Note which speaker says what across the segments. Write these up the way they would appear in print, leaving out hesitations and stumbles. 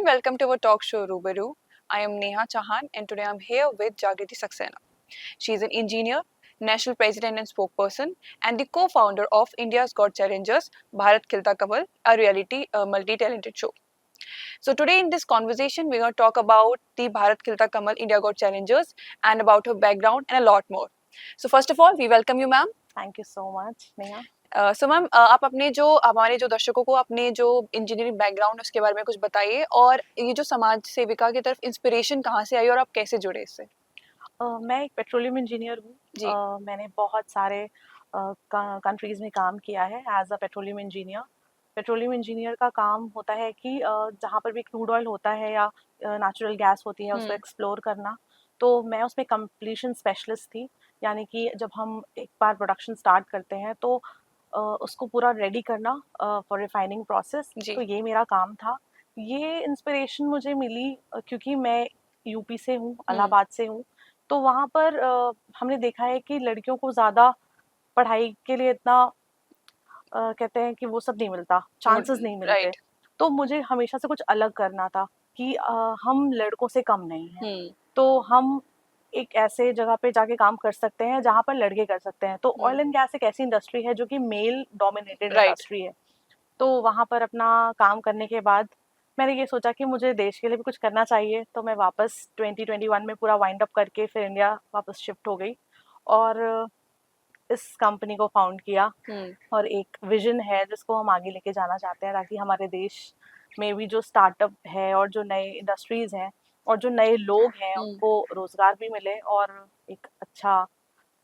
Speaker 1: everyone, welcome to our talk show Rubaru. I am Neha Chahan and today I'm here with Jagriti Saxena. She is an engineer, national president and spokesperson and the co-founder of India's Got Challengers, Bharat Khilta Kamal, a reality multi-talented show. So today in this conversation, we're going to talk about the Bharat Khilta Kamal India Got Challengers and about her background and a lot more. So first of all, we welcome you, ma'am.
Speaker 2: Thank you so much Neha.
Speaker 1: So ma'am आप अपने जो हमारे जो दर्शकों को अपने जो engineering background उसके बारे में कुछ बताइए और ये जो समाज सेविका की तरफ इंस्पिरेशन कहाँ से आई और आप कैसे जुड़े इससे?
Speaker 2: मैं एक पेट्रोलियम इंजीनियर
Speaker 1: जी।
Speaker 2: हूँ। मैंने बहुत सारे कंट्रीज में काम किया है as a petroleum engineer. Petroleum engineer का काम होता है कि जहाँ पर भी क्रूड ऑयल होता है या नेचुरल गैस होती है उसको एक्सप्लोर करना। तो मैं उसमें कंप्लीशन स्पेशलिस्ट थी, यानी कि जब हम एक बार प्रोडक्शन स्टार्ट करते हैं तो उसको पूरा रेडी करना फॉर रिफाइनिंग प्रोसेस।
Speaker 1: जी।
Speaker 2: तो ये मेरा काम था। ये इंस्पिरेशन मुझे मिली क्योंकि मैं यूपी से हूँ, इलाहाबाद से हूँ। तो वहाँ पर हमने देखा है कि लड़कियों को ज़्यादा पढ़ाई के लिए इतना कहते हैं कि वो सब नहीं मिलता, चांसेस नहीं मिलते।
Speaker 1: राइट।
Speaker 2: तो मुझे हमेशा से कुछ अलग करना था कि हम लड़कों से कम नहीं हैं। तो हम एक ऐसे जगह पे जाके काम कर सकते हैं जहाँ पर लड़के कर सकते हैं। तो ऑयल एंड गैस एक ऐसी इंडस्ट्री है जो कि मेल डोमिनेटेड
Speaker 1: राइट।
Speaker 2: इंडस्ट्री है। तो वहाँ पर अपना काम करने के बाद मैंने ये सोचा कि मुझे देश के लिए भी कुछ करना चाहिए। तो मैं वापस 2021 में पूरा वाइंड अप करके फिर इंडिया वापस शिफ्ट हो गई और इस कंपनी को फाउंड किया। और एक विजन है जिसको हम आगे लेके जाना चाहते हैं ताकि हमारे देश में भी जो स्टार्टअप है और जो नए इंडस्ट्रीज हैं और जो नए लोग हैं उनको रोजगार भी मिले और एक अच्छा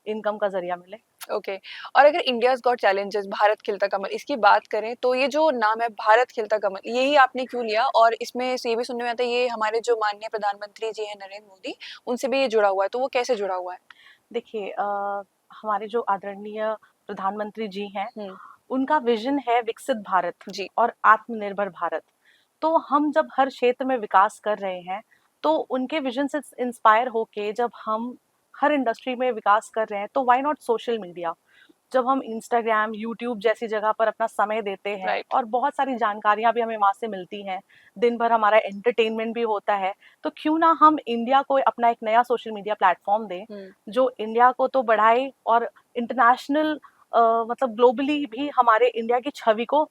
Speaker 2: इनकम का जरिया मिले।
Speaker 1: ओके। और अगर इंडियाज गॉट चैलेंजर्स भारत खिलता कमल इसकी बात करें तो ये जो नाम है भारत खिलता कमल यही आपने क्यों लिया? और इसमें से ये भी सुनने में आता है ये हमारे जो माननीय प्रधानमंत्री जी हैं नरेंद्र मोदी उनसे भी ये जुड़ा हुआ है, तो वो कैसे जुड़ा हुआ है?
Speaker 2: देखिए हमारे जो आदरणीय प्रधानमंत्री जी हैं उनका विजन है विकसित भारत
Speaker 1: जी।
Speaker 2: और आत्मनिर्भर भारत। तो हम जब हर क्षेत्र में विकास कर रहे हैं तो उनके विजन से इंस्पायर होके जब हम हर इंडस्ट्री में विकास कर रहे हैं तो व्हाई नॉट सोशल मीडिया। जब हम इंस्टाग्राम यूट्यूब जैसी जगह पर अपना समय देते हैं
Speaker 1: राइट।
Speaker 2: और बहुत सारी जानकारियां भी हमें वहां से मिलती हैं, दिन भर हमारा एंटरटेनमेंट भी होता है। तो क्यों ना हम इंडिया को अपना एक नया सोशल मीडिया प्लेटफॉर्म दें जो इंडिया को तो बढ़ाए और इंटरनेशनल मतलब ग्लोबली भी हमारे इंडिया की छवि को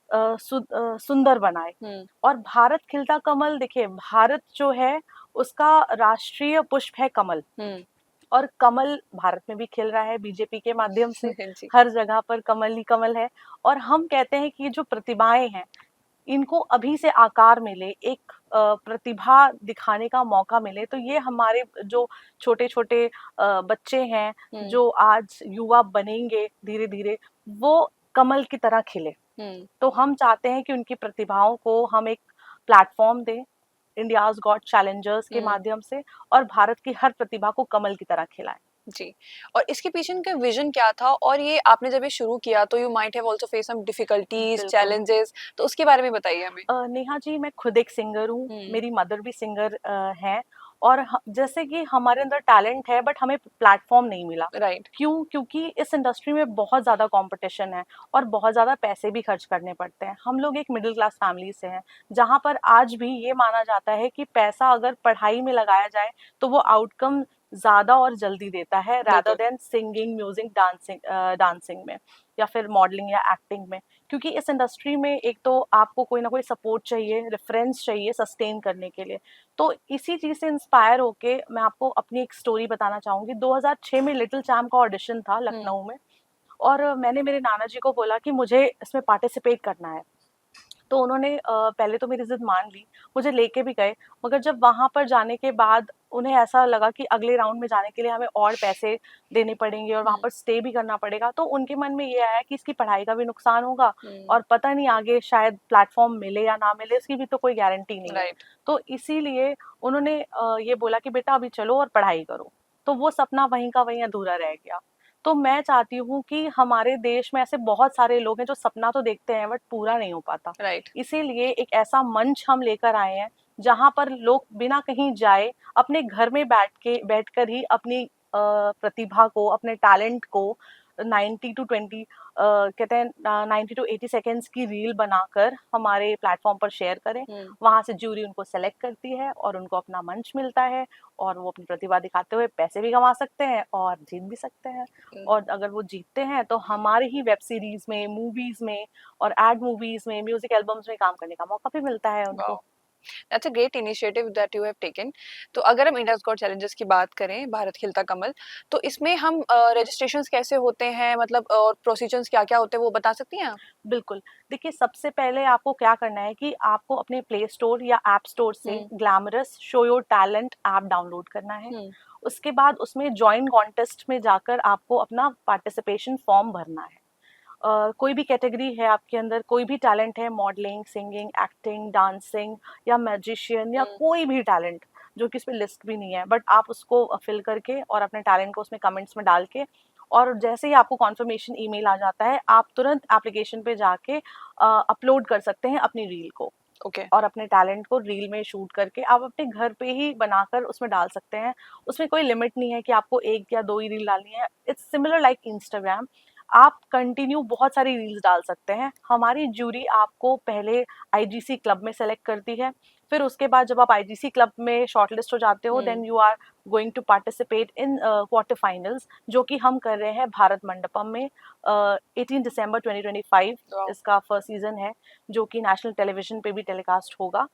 Speaker 2: सुंदर बनाए। और भारत खिलता कमल, देखिए भारत जो है उसका राष्ट्रीय पुष्प है कमल। और कमल भारत में भी खिल रहा है बीजेपी के माध्यम से हर जगह पर कमल ही कमल है। और हम कहते हैं कि जो प्रतिभाएं हैं इनको अभी से आकार मिले, एक प्रतिभा दिखाने का मौका मिले। तो ये हमारे जो छोटे छोटे बच्चे हैं जो आज युवा बनेंगे धीरे धीरे, वो कमल की तरह खिले। तो हम चाहते हैं कि उनकी प्रतिभाओं को हम एक प्लेटफॉर्म दें इंडियाज गॉट चैलेंजर्स के माध्यम से और भारत की हर प्रतिभा को कमल की तरह खिलाएं।
Speaker 1: जी। और इसके पीछे उनका विजन क्या था और ये आपने जब ये शुरू किया तो you might have also face some difficulties challenges, तो उसके बारे में बताइए हमें।
Speaker 2: नेहा जी, मैं खुद एक सिंगर हूँ, मेरी मदर भी सिंगर हैं। और जैसे कि हमारे अंदर टैलेंट है बट हमें प्लेटफॉर्म नहीं मिला।
Speaker 1: राइट।
Speaker 2: क्यों? क्योंकि इस इंडस्ट्री में बहुत ज़्यादा कंपटीशन है और बहुत ज़्यादा पैसे भी खर्च करने पड़ते हैं। हम लोग एक मिडिल क्लास फैमिली से हैं जहाँ पर आज भी ये माना जाता है कि पैसा अगर पढ़ाई में लगाया जाए तो वो आउटकम ज़्यादा और जल्दी देता है rather than singing, music, dancing में या फिर मॉडलिंग या एक्टिंग में। क्योंकि इस इंडस्ट्री में एक तो आपको कोई ना कोई सपोर्ट चाहिए, रेफरेंस चाहिए सस्टेन करने के लिए। तो इसी चीज़ से इंस्पायर होके मैं आपको अपनी एक स्टोरी बताना चाहूँगी। 2006 में लिटिल चैम्प का ऑडिशन था लखनऊ में और मैंने मेरे नाना जी को बोला कि मुझे इसमें पार्टिसिपेट करना है। तो उन्होंने पहले तो मेरी ज़िद मान ली, मुझे लेके भी गए। मगर जब वहाँ पर जाने के बाद उन्हें ऐसा लगा कि अगले राउंड में जाने के लिए हमें और पैसे देने पड़ेंगे और वहाँ पर स्टे भी करना पड़ेगा। तो उनके मन में ये आया कि इसकी पढ़ाई का भी नुकसान होगा और पता नहीं आगे शायद प्लेटफॉर्म मिले या ना मिले, इसकी भी तो कोई गारंटी नहीं है। तो इसीलिए उन्होंने ये बोला कि बेटा अभी चलो और पढ़ाई करो। तो वो सपना वहीं का वहीं अधूरा रह गया। तो मैं चाहती हूँ कि हमारे देश में ऐसे बहुत सारे लोग हैं जो सपना तो देखते हैं बट पूरा नहीं हो पाता। इसीलिए एक ऐसा मंच हम लेकर आए हैं जहाँ पर लोग बिना कहीं जाए अपने घर में बैठकर ही अपनी प्रतिभा को, अपने टैलेंट को 90 टू 20 कहते हैं 90 टू 80 सेकेंड्स की रील बनाकर हमारे प्लेटफॉर्म पर शेयर करें। वहाँ से ज्यूरी उनको सेलेक्ट करती है और उनको अपना मंच मिलता है और वो अपनी प्रतिभा दिखाते हुए पैसे भी कमा सकते हैं और जीत भी सकते हैं। और अगर वो जीतते हैं तो हमारे ही वेब सीरीज में, मूवीज में और एड मूवीज में, म्यूजिक एल्बम्स में काम करने का मौका भी मिलता है उनको।
Speaker 1: Wow, that's a great initiative that you have taken. तो अगर हम इंडियाज गॉट चैलेंजेस की बात करें, भारत खिलता कमल, तो इसमें हम रजिस्ट्रेशंस कैसे होते हैं, मतलब और प्रोसीजर्स क्या क्या होते हैं, वो बता सकती हैं आप?
Speaker 2: बिल्कुल। देखिए, सबसे पहले आपको क्या करना है कि आपको अपने प्ले स्टोर या ऐप स्टोर से glamorous show your talent app download करना है। उसके बाद उसमें जॉइन कॉन्टेस्ट में जाकर आपको अपना पार्टिसिपेशन फॉर्म भरना है। कोई भी कैटेगरी है आपके अंदर, कोई भी टैलेंट है, मॉडलिंग, सिंगिंग, एक्टिंग, डांसिंग या मैजिशियन या कोई भी टैलेंट जो कि इसमें लिस्ट भी नहीं है, बट आप उसको फिल करके और अपने टैलेंट को उसमें कमेंट्स में डाल के, और जैसे ही आपको कॉन्फर्मेशन ईमेल आ जाता है, आप तुरंत एप्लीकेशन पे जाके अपलोड कर सकते हैं अपनी रील को।
Speaker 1: ओके।
Speaker 2: और अपने टैलेंट को रील में शूट करके आप अपने घर पे ही बनाकर उसमें डाल सकते हैं। उसमें कोई लिमिट नहीं है कि आपको 1 या 2 ही रील डालनी है। It's similar like Instagram. आप कंटिन्यू बहुत सारी रील्स डाल सकते हैं। हमारी ज्यूरी आपको पहले आईजीसी क्लब में सेलेक्ट करती है, फिर उसके बाद जब आप आईजीसी क्लब में शॉर्टलिस्ट हो जाते हो, then you are going to participate in quarter finals, जो कि हम कर रहे हैं भारत मंडपम में 18 दिसंबर 2025
Speaker 1: वाओ।
Speaker 2: इसका फर्स्ट सीजन है, जो कि नेशनल टेलीविजन पे भी टेलीकास्ट होगा।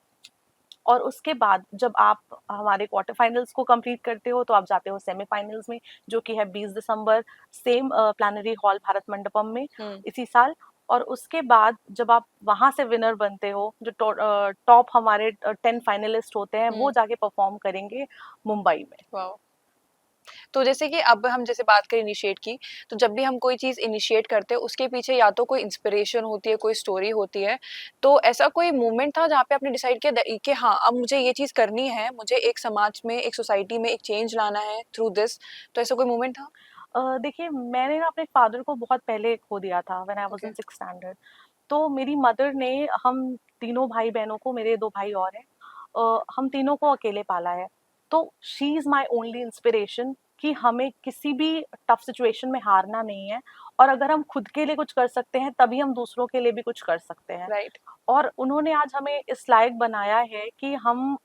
Speaker 2: और उसके बाद जब आप हमारे क्वार्टर फाइनल्स को कंप्लीट करते हो तो आप जाते हो सेमीफाइनल्स में, जो कि है 20 दिसंबर, same plenary hall Bharat Mandapam में इसी साल। और उसके बाद जब आप वहां से विनर बनते हो, जो टॉप हमारे 10 फाइनलिस्ट होते हैं, वो जाके परफॉर्म करेंगे मुंबई में।
Speaker 1: वाओ। तो जैसे कि अब हम जैसे बात करें इनिशिएट की, तो जब भी हम कोई चीज़ इनिशिएट करते हैं उसके पीछे या तो कोई इंस्पिरेशन होती है, कोई स्टोरी होती है। तो ऐसा कोई मोमेंट था जहाँ पे आपने डिसाइड किया कि हाँ, अब मुझे ये चीज़ करनी है, मुझे एक समाज में, एक सोसाइटी में एक चेंज लाना है थ्रू दिस, तो ऐसा कोई मोमेंट था?
Speaker 2: देखिए, मैंने ना अपने फादर को बहुत पहले खो दिया था, when I was
Speaker 1: okay.
Speaker 2: In 6th standard. तो मेरी मदर ने हम तीनों भाई बहनों को, मेरे 2 भाई और हैं, हम तीनों को अकेले पाला है। तो she is my only inspiration कि हमें किसी भी टफ सिचुएशन में हारना नहीं है, और अगर हम खुद के लिए कुछ कर सकते हैं, तभी हम दूसरों के लिए भी कुछ कर सकते हैं।
Speaker 1: राइट।
Speaker 2: और उन्होंने आज हमें इस लायक बनाया है कि हम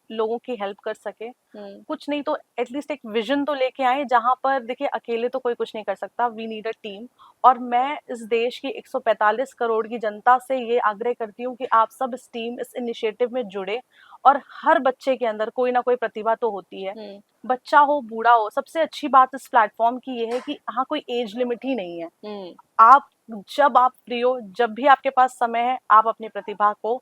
Speaker 2: लोगों की हेल्प कर सकें। कुछ नहीं तो एटलीस्ट एक विजन तो लेके आए, जहाँ पर देखिए अकेले तो कोई कुछ नहीं कर सकता, वी नीड अ टीम। और मैं इस देश की 145 करोड़ की जनता से ये आग्रह करती हूँ कि आप सब इस टीम, इस इनिशिएटिव में जुड़े। और हर बच्चे के अंदर कोई ना कोई प्रतिभा तो होती है, बच्चा हो, बूढ़ा हो। सबसे अच्छी बात इस प्लेटफॉर्म की ये है कि यहाँ कोई एज लिमिट ही नहीं है। आप जब आप फ्री हो, जब भी आपके पास समय है, आप अपनी प्रतिभा को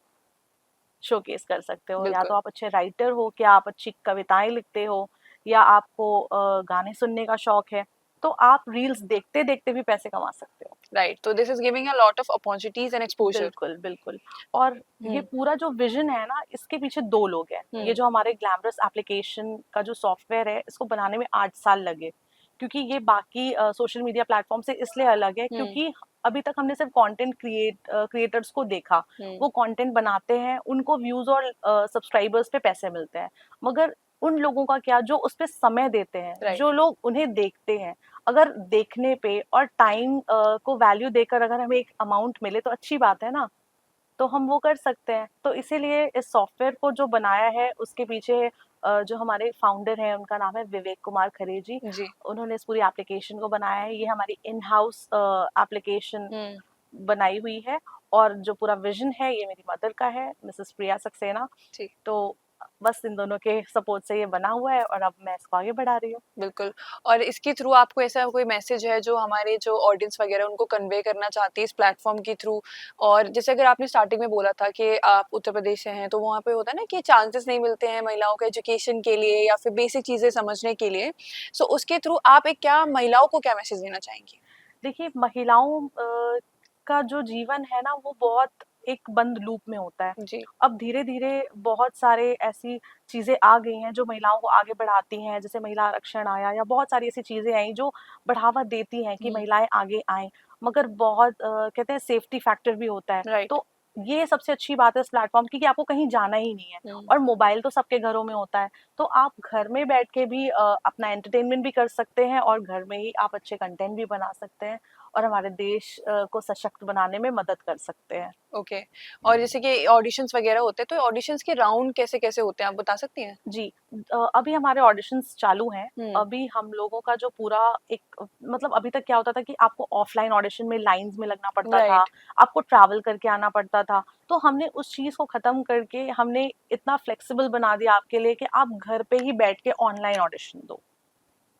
Speaker 2: शोकेस कर सकते हो। या
Speaker 1: बिल्कुल।
Speaker 2: तो आप अच्छे राइटर हो, क्या आप अच्छी कविताएं लिखते हो, या आपको गाने सुनने का शौक है, तो आप रील्स देखते देखते भी पैसे कमा सकते हो।
Speaker 1: राइट, तो this is giving a lot of opportunities and exposure.
Speaker 2: बिल्कुल, बिल्कुल। और ये पूरा जो विजन है ना, इसके पीछे 2 लोग हैं। ये जो हमारे ग्लैमरस एप्लीकेशन का जो सॉफ्टवेयर है, इसको बनाने में 8 साल लगे। क्योंकि ये बाकी सोशल मीडिया प्लेटफॉर्म से इसलिए अलग है क्योंकि अभी तक हमने सिर्फ कंटेंट क्रिएटर्स को देखा। वो कंटेंट बनाते हैं, उनको व्यूज और सब्सक्राइबर्स पे पैसे मिलते हैं। मगर उन लोगों का क्या, जो उस पे समय देते हैं,
Speaker 1: Right.
Speaker 2: जो लोग उन्हें देखते हैं। अगर देखने पे और टाइम को वैल्यू देकर अगर हमें एक अमाउंट मिले तो अच्छी बात है ना, तो हम वो कर सकते हैं। तो इसीलिए इस सॉफ्टवेयर को जो बनाया है, उसके पीछे जो हमारे फाउंडर हैं, उनका नाम है विवेक कुमार खरे जी।
Speaker 1: जी।
Speaker 2: उन्होंने इस पूरी एप्लीकेशन को बनाया है। ये हमारी इन हाउस एप्लीकेशन बनाई हुई है। और जो पूरा विजन है, ये मेरी मदर का है, मिसेस प्रिया सक्सेना।
Speaker 1: ठीक।
Speaker 2: तो बस इन दोनों के सपोर्ट से ये बना हुआ है और अब मैं इसको आगे बढ़ा रही हूँ।
Speaker 1: बिल्कुल। और इसके थ्रू आपको ऐसा कोई मैसेज है जो हमारे जो ऑडियंस वगैरह उनको कन्वे करना चाहती है इस प्लेटफॉर्म के थ्रू? और जैसे अगर आपने स्टार्टिंग में बोला था कि आप उत्तर प्रदेश से हैं, तो वहाँ पे होता है ना कि चांसेस नहीं मिलते हैं महिलाओं को एजुकेशन के लिए या फिर बेसिक चीज़ें समझने के लिए। सो उसके थ्रू आप एक क्या महिलाओं को क्या मैसेज देना चाहेंगी?
Speaker 2: देखिए, महिलाओं का जो जीवन है ना, वो बहुत एक बंद लूप में होता है।
Speaker 1: जी।
Speaker 2: अब धीरे-धीरे बहुत सारे ऐसी चीज़ें आ गई हैं जो महिलाओं को आगे बढ़ाती हैं, जैसे महिला आरक्षण आया, या बहुत सारी ऐसी चीज़ें आई जो बढ़ावा देती हैं कि महिलाएँ आगे आएँ। मगर बहुत कहते हैं सेफ्टी फैक्टर भी होता है।
Speaker 1: राइट।
Speaker 2: तो ये सबसे अच्छी बात है इस प्लेटफॉर्म की कि आपको कहीं जाना ही नहीं है और मोबाइल तो सबके घरों में होता है, तो आप घर में बैठ के भी अपना एंटरटेनमेंट भी कर सकते हैं और घर में ही आप अच्छे कंटेंट भी बना सकते हैं और हमारे देश को सशक्त बनाने में मदद कर सकते हैं।
Speaker 1: ओके। और जैसे कि ऑडिशंस वगैरह होते हैं, तो ऑडिशंस के राउंड कैसे-कैसे होते हैं, आप बता सकती हैं?
Speaker 2: जी, अभी हमारे ऑडिशंस चालू हैं।
Speaker 1: हुँ,
Speaker 2: अभी हम लोगों का जो पूरा एक मतलब अभी तक क्या होता था कि आपको ऑफलाइन ऑडिशन में लाइन्स में लगना पड़ता था,
Speaker 1: राइट।
Speaker 2: आपको ट्रैवल करके आना पड़ता था। तो हमने उस चीज़ को ख़त्म करके हमने इतना फ्लेक्सिबल बना दिया आपके लिए कि आप घर पे ही बैठ के ऑनलाइन ऑडिशन दो।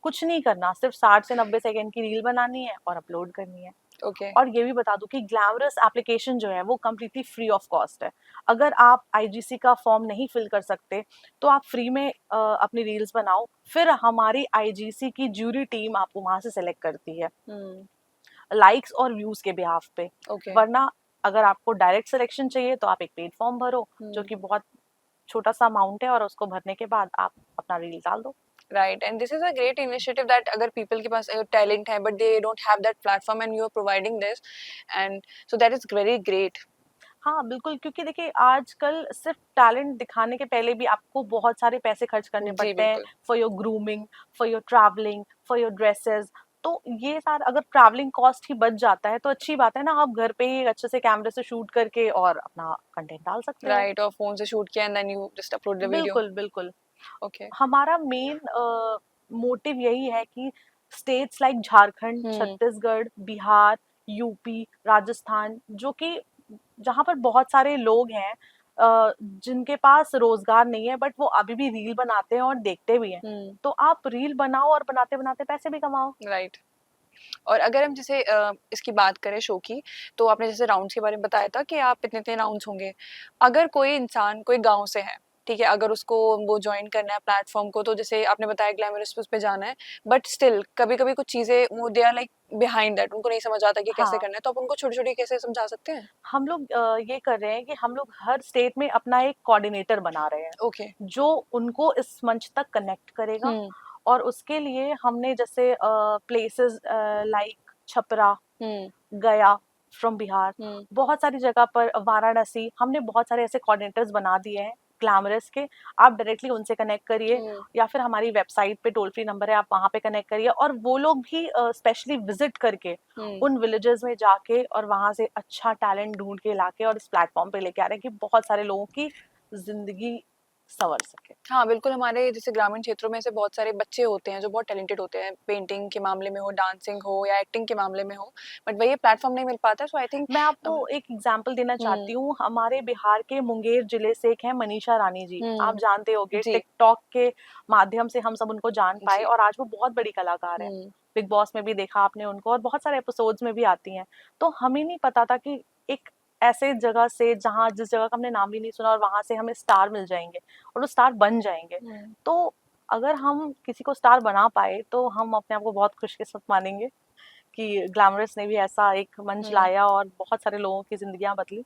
Speaker 2: कुछ नहीं करना, सिर्फ 60 से 90 सेकंड की रील बनानी है और अपलोड करनी है।
Speaker 1: ओके।
Speaker 2: और ये भी बता दूं कि ग्लैमरस एप्लीकेशन जो है वो कम्प्लीटली फ्री ऑफ कॉस्ट है। अगर आप आईजीसी का फॉर्म नहीं फिल कर सकते तो आप फ्री में अपनी रील्स बनाओ, फिर हमारी आईजीसी की ज्यूरी टीम आपको वहां से सेलेक्ट करती है
Speaker 1: हुँ,
Speaker 2: लाइक्स और व्यूज के बिहाफ पे।
Speaker 1: ओके।
Speaker 2: वरना अगर आपको डायरेक्ट सिलेक्शन चाहिए तो आप एक पेड फॉर्म भरो, जो
Speaker 1: हुँ,
Speaker 2: कि बहुत छोटा सा अमाउंट है, और उसको भरने के बाद आप अपना रील डाल दो।
Speaker 1: Right, and this is a great initiative that अगर पीपल के पास टैलेंट है but they don't have that platform and you are providing this, and so that is very great.
Speaker 2: हाँ, बिल्कुल, क्योंकि देखिए आजकल सिर्फ़ टैलेंट दिखाने के पहले भी आपको बहुत सारे पैसे खर्च करने
Speaker 1: जी,
Speaker 2: पड़ते हैं,
Speaker 1: बिल्कुल।
Speaker 2: For your grooming, for your travelling, for your dresses. तो ये सारा अगर ट्रैवलिंग कॉस्ट ही बच जाता है तो अच्छी बात है ना, आप घर पे ही अच्छे से कैमरे से शूट करके और अपना कंटेंट डाल सकते हो।
Speaker 1: राइट, और फ़ोन से शूट किया and then you just upload the video.
Speaker 2: बिल्कुल, बिल्कुल।
Speaker 1: ओके।
Speaker 2: हमारा मेन मोटिव यही है कि स्टेट्स लाइक झारखंड,
Speaker 1: हुँ,
Speaker 2: छत्तीसगढ़, बिहार, यूपी, राजस्थान, जो कि जहाँ पर बहुत सारे लोग हैं जिनके पास रोजगार नहीं है बट वो अभी भी रील बनाते हैं और देखते भी हैं,
Speaker 1: हुँ,
Speaker 2: तो आप रील बनाओ और बनाते बनाते पैसे भी कमाओ।
Speaker 1: राइट। और अगर हम जैसे इसकी बात करें शो की, तो आपने जैसे राउंड्स के बारे में बताया था कि आप इतने-इतने राउंड्स होंगे। अगर कोई इंसान कोई गाँव से है, ठीक है? अगर उसको वो जॉइन करना है प्लेटफ़ॉर्म को, तो जैसे आपने बताया ग्लैमरस उस पे जाना है, बट स्टिल कभी-कभी कुछ चीज़ें वो they are like behind that, उनको नहीं समझ आता कि कैसे
Speaker 2: हाँ,
Speaker 1: करना है, तो आप उनको छोटी-छोटी कैसे समझा सकते हैं?
Speaker 2: हम लोग ये कर रहे हैं कि हम लोग हर स्टेट में अपना एक कोऑर्डिनेटर बना रहे हैं
Speaker 1: ओके।
Speaker 2: जो उनको इस मंच तक कनेक्ट करेगा।
Speaker 1: हुँ,
Speaker 2: और उसके लिए हमने जैसे प्लेसेस लाइक छपरा,
Speaker 1: हुँ,
Speaker 2: गया फ्रॉम बिहार,
Speaker 1: हुँ,
Speaker 2: बहुत सारी जगह पर, वाराणसी, हमने बहुत सारे ऐसे कोऑर्डिनेटर्स बना दिए हैं ग्लैमरस के। आप डायरेक्टली उनसे कनेक्ट करिए
Speaker 1: हुँ,
Speaker 2: या फिर हमारी वेबसाइट पे टोल फ्री नंबर है, आप वहाँ पे कनेक्ट करिए और वो लोग भी स्पेशली विजिट करके
Speaker 1: हुँ।
Speaker 2: उन विलेजेस में जाके और वहाँ से अच्छा टैलेंट ढूंढ के लाके और इस प्लेटफॉर्म पे लेके आ रहे हैं कि बहुत सारे लोगों की जिंदगी संवर सके।
Speaker 1: हाँ, बिल्कुल, हमारे जैसे ग्रामीण क्षेत्रों में ऐसे बहुत सारे बच्चे होते हैं जो बहुत टैलेंटेड होते हैं, पेंटिंग के मामले में हो, डांसिंग हो या एक्टिंग के मामले में हो, बट वही प्लेटफ़ॉर्म नहीं मिल पाता, सो आई थिंक
Speaker 2: मैं आपको एक एग्जाम्पल देना
Speaker 1: हुँ,
Speaker 2: चाहती हूँ। हमारे बिहार के मुंगेर जिले से एक है मनीषा रानी जी, आप
Speaker 1: हुँ,
Speaker 2: जानते होंगे,
Speaker 1: जी,
Speaker 2: टिकटॉक के माध्यम से हम सब उनको जान पाए
Speaker 1: जी,
Speaker 2: और आज वो बहुत बड़ी कलाकार हैं।
Speaker 1: हुँ,
Speaker 2: बिग बॉस में भी देखा आपने उनको और बहुत सारे एपिसोड्स में भी आती हैं। तो हमें नहीं पता था कि एक ऐसे जगह से, जहाँ जिस जगह का हमने नाम भी नहीं सुना, और वहां से हमें स्टार मिल जाएंगे और वो स्टार बन जाएंगे।
Speaker 1: हुँ,
Speaker 2: तो अगर हम किसी को स्टार बना पाए तो हम अपने आप को बहुत खुशकिस्मत मानेंगे कि ग्लैमरस ने भी ऐसा एक मंच
Speaker 1: हुँ।
Speaker 2: लाया और बहुत सारे लोगों की ज़िंदगियाँ बदली।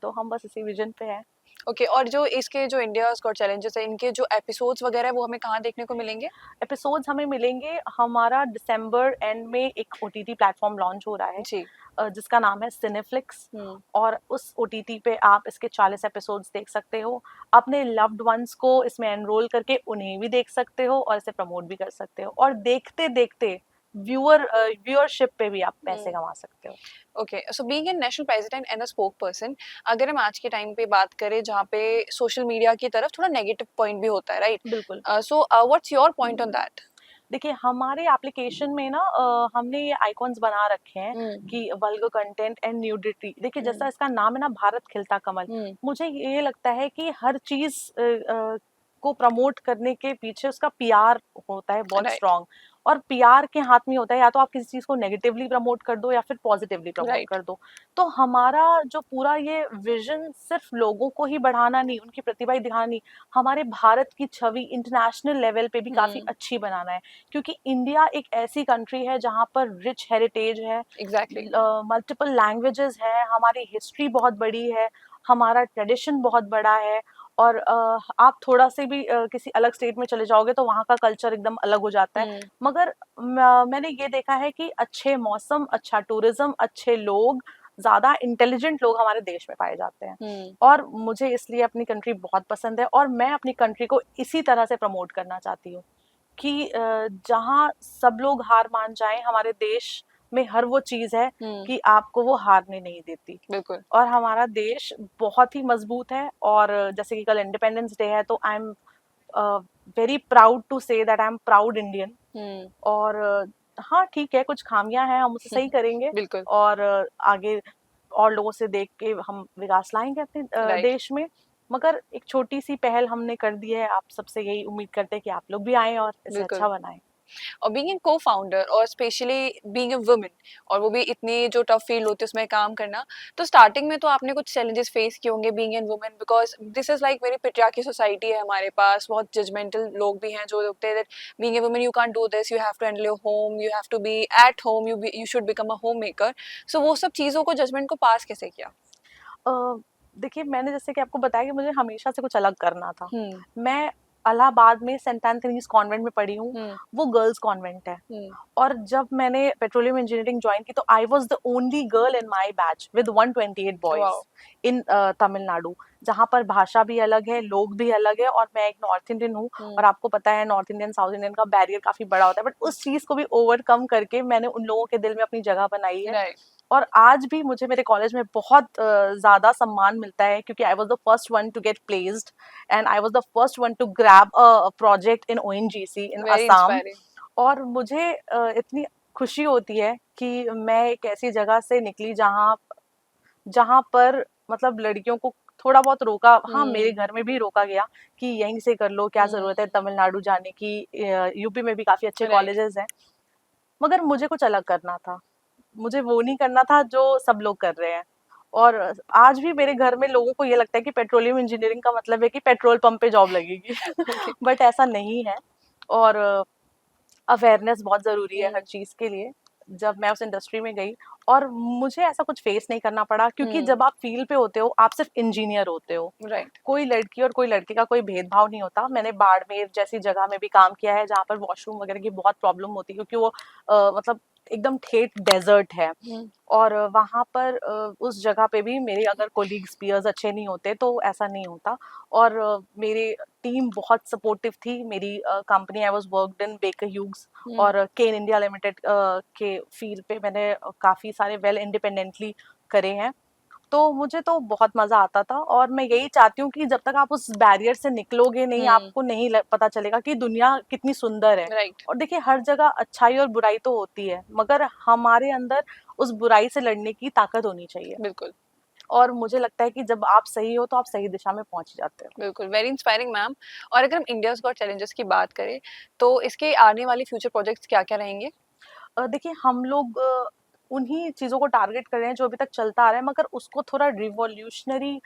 Speaker 2: तो हम बस इसी विज़न पे हैं।
Speaker 1: ओके, और जो इसके जो इंडियाज़ गॉट चैलेंजेस है, इनके जो एपिसोड्स वगैरह है, वो हमें कहाँ देखने को मिलेंगे?
Speaker 2: एपिसोड्स हमें मिलेंगे, हमारा दिसंबर एंड में एक ओटीटी प्लेटफ़ॉर्म लॉन्च हो रहा है
Speaker 1: जी,
Speaker 2: जिसका नाम है सिनेफ्लिक्स।
Speaker 1: हुँ,
Speaker 2: और उस ओटीटी पे आप इसके 40 एपिसोड्स देख सकते हो। अपने लव्ड वन्स को इसमें एनरोल करके उन्हें भी देख सकते हो और इसे प्रमोट भी कर सकते हो और देखते-देखते व्यूअरशिप पे भी आप पैसे
Speaker 1: हुँ।
Speaker 2: कमा सकते हो।
Speaker 1: Okay, so being a national president and a spoke person, अगर हम आज के टाइम पे बात करें जहाँ पे सोशल मीडिया की तरफ थोड़ा नेगेटिव पॉइंट भी होता है, राइट?
Speaker 2: बिल्कुल।
Speaker 1: So what's your point on that?
Speaker 2: देखिए हमारे एप्लीकेशन में ना हमने ये आइकॉन्स बना रखे हैं
Speaker 1: हुँ,
Speaker 2: कि वल्गर कंटेंट एंड न्यूडिटी। देखिए जैसा
Speaker 1: हुँ,
Speaker 2: इसका नाम है ना, भारत खिलता कमल,
Speaker 1: हुँ,
Speaker 2: मुझे ये लगता है कि हर चीज को प्रमोट करने के पीछे उसका पीआर होता है बहुत
Speaker 1: राइट,
Speaker 2: स्ट्रांग। और पीआर के हाथ में होता है, या तो आप किसी चीज को नेगेटिवली प्रमोट कर दो या फिर पॉजिटिवली प्रमोट
Speaker 1: राइट,
Speaker 2: कर दो। तो हमारा जो पूरा ये विजन सिर्फ लोगों को ही बढ़ाना नहीं, उनकी प्रतिभा ही दिखाना नहीं, हमारे भारत की छवि इंटरनेशनल लेवल पे भी काफी
Speaker 1: हुँ,
Speaker 2: अच्छी बनाना है। क्योंकि इंडिया एक ऐसी कंट्री है जहाँ पर रिच हेरिटेज है,
Speaker 1: एग्ज़ैक्टली,
Speaker 2: मल्टीपल लैंग्वेजेस है, हमारी हिस्ट्री बहुत बड़ी है, हमारा ट्रेडिशन बहुत बड़ा है। और आप थोड़ा से भी किसी अलग स्टेट में चले जाओगे तो वहाँ का कल्चर एकदम अलग हो जाता है।
Speaker 1: हुँ,
Speaker 2: मगर मैंने ये देखा है कि अच्छे मौसम, अच्छा टूरिज्म, अच्छे लोग, ज़्यादा इंटेलिजेंट लोग हमारे देश में पाए जाते हैं।
Speaker 1: हम्म,
Speaker 2: और मुझे इसलिए अपनी कंट्री बहुत पसंद है और मैं अपनी कंट्री को इसी तरह से प्रमोट करना चाहती हूँ कि जहाँ सब लोग हार मान जाएं, हमारे देश में हर वो चीज़ है कि आपको वो हारने नहीं देती।
Speaker 1: बिल्कुल।
Speaker 2: और हमारा देश बहुत ही मजबूत है। और जैसे कि कल इंडिपेंडेंस डे है, तो I am very proud to say that I am proud Indian.
Speaker 1: Hmm,
Speaker 2: और हाँ ठीक है, कुछ खामियां हैं, हम उसे सही करेंगे।
Speaker 1: बिल्कुल।
Speaker 2: और आगे और लोगों से देख के हम विकास लाएंगे अपने
Speaker 1: राइट।
Speaker 2: देश में। मगर एक छोटी सी पहल हमने कर दी है, आप सबसे यही उम्मीद करते हैं कि आप लोग भी आएं और इसे
Speaker 1: बिल्कुल।
Speaker 2: अच्छा बनाएं।
Speaker 1: और बीइंग ए को-फाउंडर और स्पेशली बीइंग ए वुमन, और वो भी इतनी जो टफ फील्ड होती है उसमें काम करना, तो स्टार्टिंग में तो आपने कुछ चैलेंजेस फेस किए होंगे being an woman, because this is like very patriarchy society है हमारे पास, बहुत जजमेंटल लोग भी हैं जो लगते हैं that being a woman you can't do this, you have to handle your home, you have to be at home, you should become a homemaker. So वो सब चीज़ों को, जजमेंट को पास कैसे किया?
Speaker 2: अ, देखिए, मैंने जैसे कि आपको बताया कि मुझे हमेशा से कुछ अलग करना था।
Speaker 1: हम्म,
Speaker 2: मैं इलाहाबाद में सेंट एंथनीज कॉन्वेंट में पढ़ी हूँ।
Speaker 1: हम्म,
Speaker 2: वो गर्ल्स कॉन्वेंट है।
Speaker 1: हम्म,
Speaker 2: और जब मैंने पेट्रोलियम इंजीनियरिंग ज्वाइन की, तो आई was the only girl in my batch with 128 boys
Speaker 1: wow,
Speaker 2: इन तमिलनाडु, जहाँ पर भाषा भी अलग है, लोग भी अलग है, और मैं एक नॉर्थ इंडियन हूँ।
Speaker 1: हम्म,
Speaker 2: और आपको पता है, नॉर्थ इंडियन साउथ इंडियन का बैरियर काफी बड़ा होता है, बट उस चीज को भी ओवरकम करके मैंने उन लोगों के दिल में अपनी जगह बनाई है।
Speaker 1: राइट,
Speaker 2: और आज भी मुझे मेरे कॉलेज में बहुत ज़्यादा सम्मान मिलता है, क्योंकि I was the first one to get placed and I was the first one to grab a project in ONGC in
Speaker 1: very
Speaker 2: Assam.
Speaker 1: Inspiring.
Speaker 2: और मुझे इतनी खुशी होती है कि मैं एक ऐसी जगह से निकली जहाँ जहाँ पर मतलब लड़कियों को थोड़ा बहुत रोका, हाँ मेरे
Speaker 1: हम्म,
Speaker 2: घर में भी रोका गया कि यहीं से कर लो, क्या ज़रूरत है तमिलनाडु जाने की, यूपी में भी काफ़ी अच्छे
Speaker 1: राइट,
Speaker 2: कॉलेजेस हैं। मगर मुझे कुछ अलग करना था, मुझे वो नहीं करना था जो सब लोग कर रहे हैं। और आज भी मेरे घर में लोगों को ये लगता है कि पेट्रोलियम इंजीनियरिंग का मतलब है कि पेट्रोल पंप पे जॉब लगेगी।
Speaker 1: ओके,
Speaker 2: बट ऐसा नहीं है। और अवेयरनेस बहुत ज़रूरी है हर
Speaker 1: हम्म,
Speaker 2: चीज़ के लिए। जब मैं उस इंडस्ट्री में गई, और मुझे ऐसा कुछ फेस नहीं करना पड़ा, क्योंकि
Speaker 1: हम्म,
Speaker 2: जब आप फील्ड पे होते हो, आप सिर्फ इंजीनियर होते हो।
Speaker 1: राइट,
Speaker 2: कोई लड़की और कोई लड़के का कोई भेदभाव नहीं होता। मैंने बाड़मेर जैसी जगह में भी काम किया है, जहाँ पर वॉशरूम वगैरह की बहुत प्रॉब्लम होती है, क्योंकि वो मतलब एकदम ठेठ डेजर्ट है।
Speaker 1: हम्म,
Speaker 2: और वहाँ पर उस जगह पे भी मेरे अगर कोलीग्स पीयर्स अच्छे नहीं होते तो ऐसा नहीं होता। और मेरी टीम बहुत सपोर्टिव थी। मेरी company, I was worked in Baker Hughes
Speaker 1: hmm,
Speaker 2: और केन इंडिया लिमिटेड के फील्ड पे मैंने काफ़ी सारे वेल इंडिपेंडेंटली करे हैं। तो मुझे तो बहुत मज़ा आता था, और मैं यही चाहती हूँ कि जब तक आप उस बैरियर से निकलोगे नहीं,
Speaker 1: हम्म,
Speaker 2: आपको नहीं पता चलेगा कि दुनिया कितनी सुंदर है।
Speaker 1: राइट,
Speaker 2: और देखिए, हर जगह अच्छाई और बुराई तो होती है, मगर हमारे अंदर उस बुराई से लड़ने की ताकत होनी चाहिए।
Speaker 1: बिल्कुल,
Speaker 2: और मुझे लगता है कि जब आप सही हो, तो आप सही दिशा में पहुंच जाते हो।
Speaker 1: बिल्कुल, वेरी इंस्पायरिंग मैम। और अगर हम इंडियाज़ गॉट चैलेंजेस की बात करें, तो इसके आने वाली फ्यूचर प्रोजेक्ट्स क्या-क्या रहेंगे?
Speaker 2: देखिए, हम लोग उन्हीं चीज़ों को टारगेट कर रहे हैं जो अभी तक चलता आ रहा है, मगर उसको थोड़ा रिवॉल्यूशनरी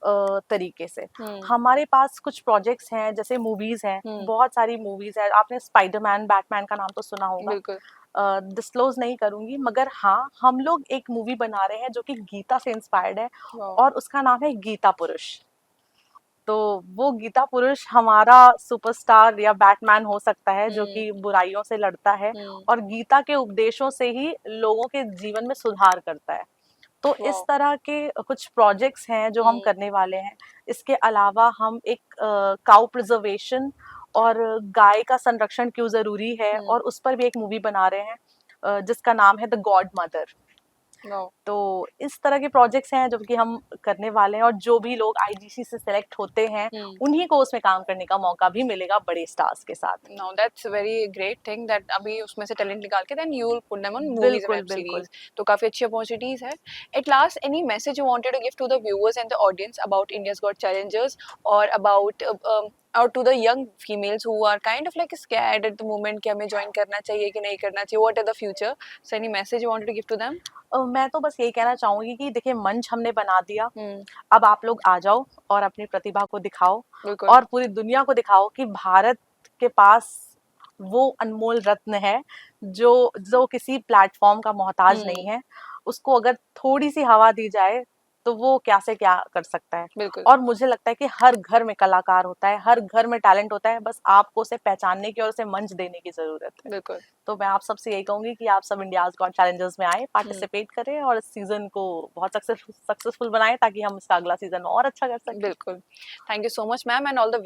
Speaker 2: तरीके से।
Speaker 1: हुँ,
Speaker 2: हमारे पास कुछ प्रोजेक्ट्स हैं, जैसे मूवीज़ हैं,
Speaker 1: हुँ,
Speaker 2: बहुत सारी मूवीज़ हैं। आपने स्पाइडरमैन, बैटमैन का नाम तो सुना होगा।
Speaker 1: बिल्कुल,
Speaker 2: डिस्क्लोज़ नहीं करूँगी, मगर हाँ, हम लोग एक मूवी बना रहे हैं जो कि गीता से इंस्पायर्ड है,
Speaker 1: वाओ!
Speaker 2: और उसका नाम है गीता पुरुष। तो वो गीता पुरुष हमारा सुपरस्टार या बैटमैन हो सकता है, जो
Speaker 1: हुँ,
Speaker 2: कि बुराइयों से लड़ता है
Speaker 1: हुँ,
Speaker 2: और गीता के उपदेशों से ही लोगों के जीवन में सुधार करता है। तो इस
Speaker 1: वाओ!
Speaker 2: तरह के कुछ प्रोजेक्ट्स हैं जो हम
Speaker 1: हुँ,
Speaker 2: करने वाले हैं। इसके अलावा हम एक काऊ प्रिजर्वेशन और गाय का संरक्षण क्यों ज़रूरी है,
Speaker 1: हुँ,
Speaker 2: और उस पर भी एक मूवी बना रहे हैं, जिसका नाम है द गॉड मदर।
Speaker 1: वाओ!
Speaker 2: तो इस तरह के प्रोजेक्ट्स हैं जो कि हम करने वाले हैं, और जो भी लोग आईजीसी से सेलेक्ट होते हैं,
Speaker 1: हुँ,
Speaker 2: उन्हीं को उसमें काम करने का मौका भी मिलेगा बड़े स्टार्स के साथ।
Speaker 1: Now that's very great thing that अभी उसमें से टैलेंट निकाल के then you will put them on movies and
Speaker 2: बिल्कुल,
Speaker 1: वेब
Speaker 2: बिल्कुल।
Speaker 1: सीरीज़, तो काफ़ी अच्छी अपॉर्च्युनिटीज़ है। At last, any message you wanted to give to the viewers and the audience about India's got challengers, और अबाउट और to the young females who are kind of like scared at the moment कि हमें join करना चाहिए कि नहीं करना चाहिए, what are the future? So any message you wanted to give to them?
Speaker 2: मैं तो बस यही कहना चाहूँगी कि देखिए, मंच हमने बना दिया,
Speaker 1: हुँ,
Speaker 2: अब आप लोग आ जाओ और अपनी प्रतिभा को दिखाओ,
Speaker 1: बिल्कुल।
Speaker 2: और पूरी दुनिया को दिखाओ कि भारत के पास वो अनमोल रत्न है, जो जो किसी प्लेटफ़ॉर्म का मोहताज नहीं
Speaker 1: हुँ,
Speaker 2: है। उसको अगर थोड़ी-सी हवा दी जाए, तो वो क्या से क्या कर सकता है।
Speaker 1: बिल्कुल,
Speaker 2: और मुझे लगता है कि हर घर में कलाकार होता है, हर घर में टैलेंट होता है, बस आपको उसे पहचानने की और उसे मंच देने की ज़रूरत है।
Speaker 1: बिल्कुल।
Speaker 2: तो मैं आप सबसे यही कहूंगी कि आप सब इंडियाज गॉट चैलेंजर्स में आए, पार्टिसिपेट करें और इस सीजन को बहुत सक्सेसफुल बनाएं ताकि हम इसका अगला सीजन और अच्छा कर सकें।
Speaker 1: बिल्कुल। Thank you so much ma'am and all the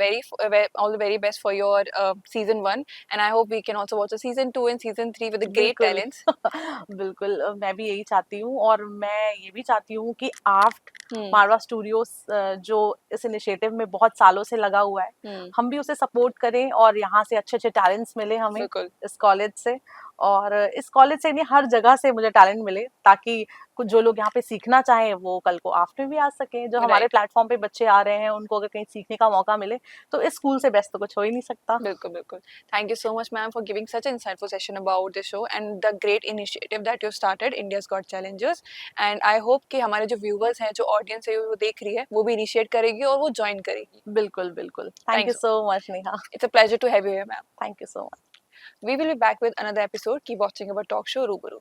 Speaker 1: very best for your season 1 and I hope we can also watch the season 2 and season 3 with the great
Speaker 2: बिल्कुल
Speaker 1: टैलेंट्स।
Speaker 2: बिल्कुल मैं भी यही चाहती हूँ और मैं ये भी चाहती हूँ कि आर्ट
Speaker 1: हम्म।
Speaker 2: मारवा स्टूडियोज जो इस इनिशिएटिव में बहुत सालों से लगा हुआ है,
Speaker 1: हम्म।
Speaker 2: हम भी उसे सपोर्ट करें और यहाँ से अच्छे अच्छे टैलेंट्स मिले हमें
Speaker 1: बिल्कुल।
Speaker 2: इस कॉलेज से। और इस कॉलेज से नहीं, हर जगह से मुझे टैलेंट मिले ताकि कुछ जो लोग यहाँ पे सीखना चाहें वो कल को आफ्टर भी आ सके। जो हमारे
Speaker 1: राइट।
Speaker 2: प्लेटफॉर्म पे बच्चे आ रहे हैं उनको अगर कहीं सीखने का मौका मिले तो इस स्कूल से बेस्ट तो कुछ हो ही नहीं सकता।
Speaker 1: बिल्कुल बिल्कुल। Thank you so much ma'am for giving such insightful session about this show and the great initiative that you started India's got Challengers and I hope कि हमारे जो व्यूवर्स हैं, जो ऑडियंस है वो देख रही है, वो भी इनिशिएट करेगी और वो ज्वाइन करेगी।
Speaker 2: बिल्कुल बिल्कुल। Thank you
Speaker 1: thanks.
Speaker 2: So much Neha.
Speaker 1: It's a pleasure to have you here ma'am.
Speaker 2: Thank you so much.
Speaker 1: We will be back with another episode. Keep watching our talk show Rubaru.